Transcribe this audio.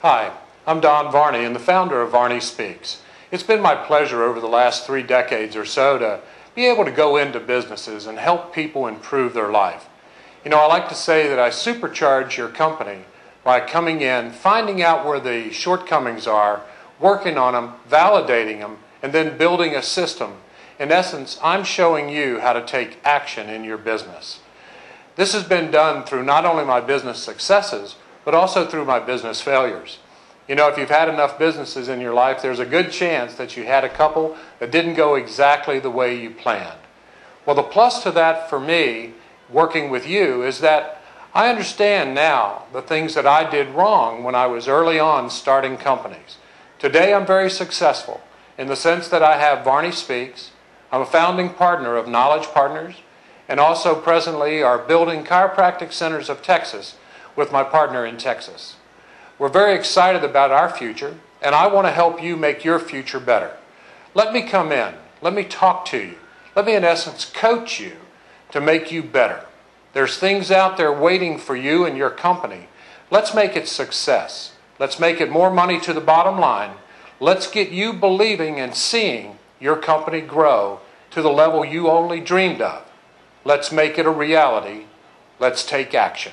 Hi, I'm Don Varney and the founder of Varney Speaks. It's been my pleasure over the last 3 decades or so to be able to go into businesses and help people improve their life. You know, I like to say that I supercharge your company by coming in, finding out where the shortcomings are, working on them, validating them, and then building a system. In essence, I'm showing you how to take action in your business. This has been done through not only my business successes, but also through my business failures. You know, if you've had enough businesses in your life, there's a good chance that you had a couple that didn't go exactly the way you planned. Well, the plus to that for me, working with you, is that I understand now the things that I did wrong when I was early on starting companies. Today I'm very successful in the sense that I have Varney Speaks. I'm a founding partner of Knowledge Partners, and also presently are building Chiropractic Centers of Texas with my partner in Texas. We're very excited about our future, and I want to help you make your future better. Let me come in. Let me talk to you. Let me, in essence, coach you to make you better. There's things out there waiting for you and your company. Let's make it success. Let's make it more money to the bottom line. Let's get you believing and seeing your company grow to the level you only dreamed of. Let's make it a reality. Let's take action.